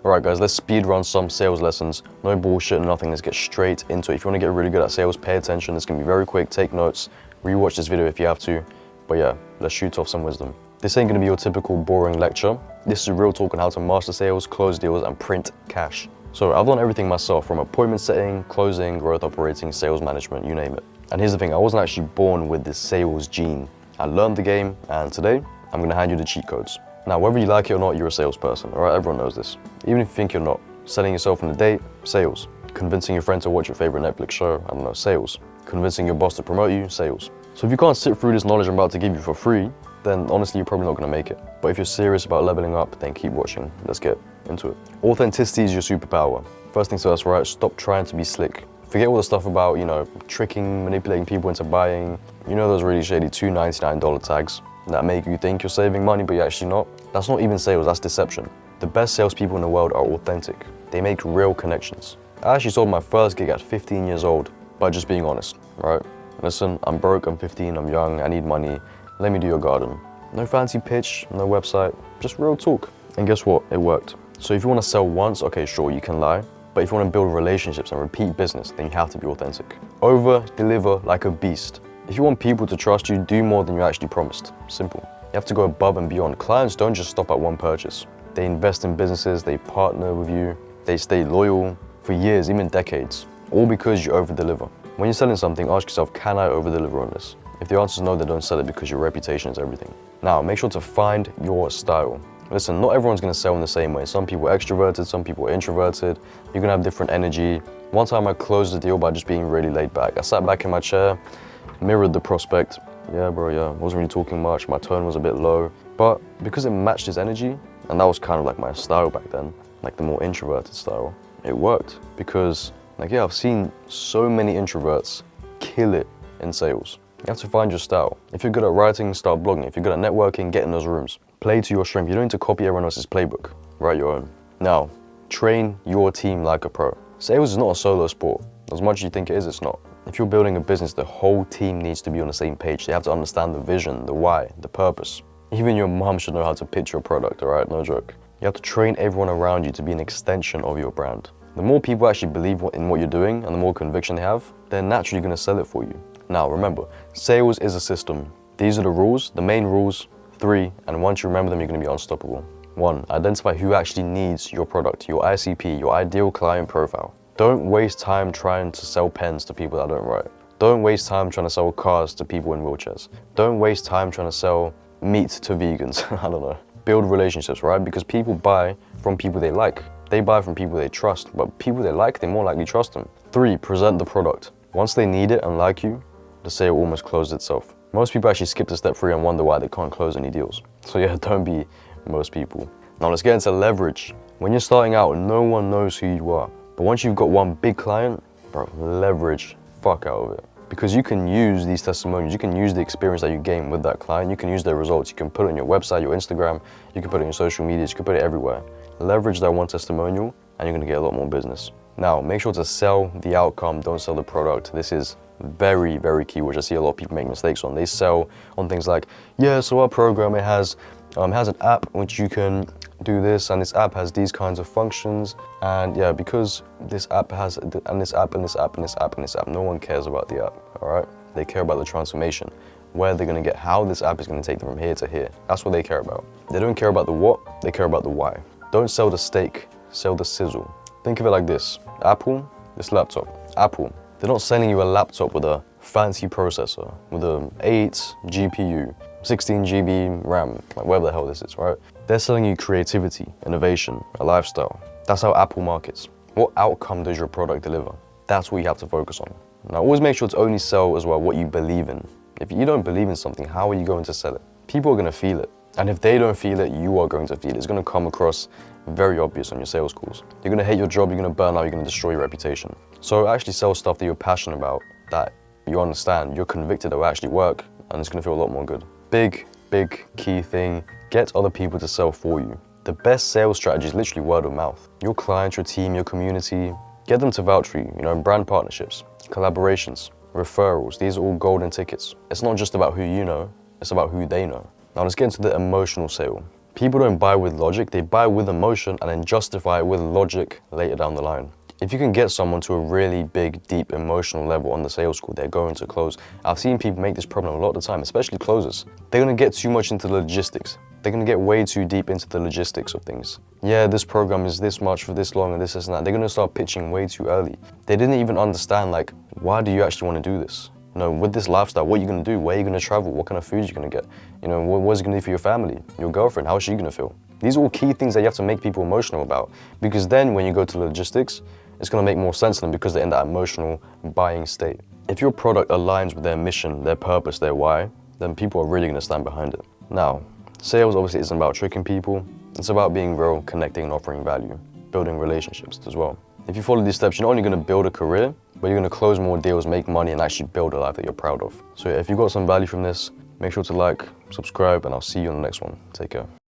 Alright guys, let's speed run some sales lessons. No bullshit, nothing, let's get straight into it. If you want to get really good at sales, pay attention. It's going to be very quick, take notes, rewatch this video if you have to. But yeah, let's shoot off some wisdom. This ain't going to be your typical boring lecture. This is real talk on how to master sales, close deals, and print cash. So I've done everything myself, from appointment setting, closing, growth operating, sales management, you name it. And here's the thing, I wasn't actually born with this sales gene. I learned the game, and today, I'm going to hand you the cheat codes. Now, whether you like it or not, you're a salesperson, all right? Everyone knows this. Even if you think you're not. Selling yourself on a date, sales. Convincing your friend to watch your favorite Netflix show, I don't know, sales. Convincing your boss to promote you, sales. So if you can't sit through this knowledge I'm about to give you for free, then honestly, you're probably not gonna make it. But if you're serious about leveling up, then keep watching. Let's get into it. Authenticity is your superpower. First things first, right? Stop trying to be slick. Forget all the stuff about, you know, tricking, manipulating people into buying. You know those really shady $2.99 tags that make you think you're saving money, but you're actually not. That's not even sales, that's deception. The best salespeople in the world are authentic. They make real connections. I actually sold my first gig at 15 years old by just being honest, right? Listen, I'm broke, I'm 15, I'm young, I need money. Let me do your garden. No fancy pitch, no website, just real talk. And guess what? It worked. So if you want to sell once, okay, sure, you can lie. But if you want to build relationships and repeat business, then you have to be authentic. Over, deliver like a beast. If you want people to trust you, do more than you actually promised. Simple. You have to go above and beyond. Clients don't just stop at one purchase. They invest in businesses, they partner with you, they stay loyal for years, even decades, all because you over-deliver. When you're selling something, ask yourself, can I over-deliver on this? If the answer is no, then don't sell it, because your reputation is everything. Now, make sure to find your style. Listen, not everyone's gonna sell in the same way. Some people are extroverted, some people are introverted. You're gonna have different energy. One time I closed the deal by just being really laid back. I sat back in my chair, mirrored the prospect. Yeah, bro, yeah, wasn't really talking much. My tone was a bit low, but because it matched his energy, and that was kind of like my style back then, like the more introverted style, it worked. Because, like, yeah, I've seen so many introverts kill it in sales. You have to find your style. If you're good at writing, start blogging. If you're good at networking, get in those rooms. Play to your strength. You don't need to copy everyone else's playbook. Write your own. Now, train your team like a pro. Sales is not a solo sport. As much as you think it is, it's not. If you're building a business, the whole team needs to be on the same page. They have to understand the vision, the why, the purpose. Even your mom should know how to pitch your product, all right? No joke. You have to train everyone around you to be an extension of your brand. The more people actually believe in what you're doing and the more conviction they have, they're naturally gonna sell it for you. Now, remember, sales is a system. These are the rules, the main rules, 3, and once you remember them, you're gonna be unstoppable. 1, identify who actually needs your product, your ICP, your ideal client profile. Don't waste time trying to sell pens to people that don't write. Don't waste time trying to sell cars to people in wheelchairs. Don't waste time trying to sell meat to vegans. I don't know. Build relationships, right? Because people buy from people they like. They buy from people they trust, but people they like, they more likely trust them. 3, present the product. Once they need it and like you, the sale almost closed itself. Most people actually skip to step 3 and wonder why they can't close any deals. So yeah, don't be most people. Now let's get into leverage. When you're starting out, no one knows who you are. But once you've got one big client, bro, leverage fuck out of it. Because you can use these testimonials, you can use the experience that you gain with that client, you can use their results, you can put it on your website, your Instagram, you can put it on your social medias, you can put it everywhere. Leverage that one testimonial and you're gonna get a lot more business. Now, make sure to sell the outcome, don't sell the product. This is very, very key, which I see a lot of people make mistakes on. They sell on things like, yeah, so our program, it has an app which you can do this, and this app has these kinds of functions, and yeah, because this app has, and this app, and this app, and this app, and this app, no one cares about the app, all right? They care about the transformation, where they're gonna get, how this app is gonna take them from here to here. That's what they care about. They don't care about the what, they care about the why. Don't sell the steak, sell the sizzle. Think of it like this. Apple, this laptop. Apple, they're not selling you a laptop with a fancy processor, with an 8 GPU, 16 GB RAM, like whatever the hell this is, right? They're selling you creativity, innovation, a lifestyle. That's how Apple markets. What outcome does your product deliver? That's what you have to focus on. Now, always make sure to only sell as well what you believe in. If you don't believe in something, how are you going to sell it? People are gonna feel it. And if they don't feel it, you are going to feel it. It's gonna come across very obvious on your sales calls. You're gonna hate your job, you're gonna burn out, you're gonna destroy your reputation. So actually sell stuff that you're passionate about, that you understand, you're convicted that will actually work, and it's gonna feel a lot more good. Big key thing, get other people to sell for you. The best sales strategy is literally word of mouth. Your clients, your team, your community, get them to vouch for you, brand partnerships, collaborations, referrals. These are all golden tickets. It's not just about who you know, it's about who they know. Now let's get into the emotional sale. People don't buy with logic, they buy with emotion and then justify it with logic later down the line. If you can get someone to a really big, deep emotional level on the sales call, they're going to close. I've seen people make this problem a lot of the time, especially closers. They're gonna get too much into the logistics. They're gonna get way too deep into the logistics of things. Yeah, this program is this much for this long and this and that. They're gonna start pitching way too early. They didn't even understand, like, why do you actually wanna do this? You know, with this lifestyle, what are you gonna do? Where are you gonna travel? What kind of food are you gonna get? You know, what is it gonna do for your family, your girlfriend? How is she gonna feel? These are all key things that you have to make people emotional about, because then when you go to logistics, it's gonna make more sense to them because they're in that emotional buying state. If your product aligns with their mission, their purpose, their why, then people are really gonna stand behind it. Now, sales obviously isn't about tricking people. It's about being real, connecting and offering value, building relationships as well. If you follow these steps, you're not only gonna build a career, but you're gonna close more deals, make money, and actually build a life that you're proud of. So if you got some value from this, make sure to like, subscribe, and I'll see you on the next one. Take care.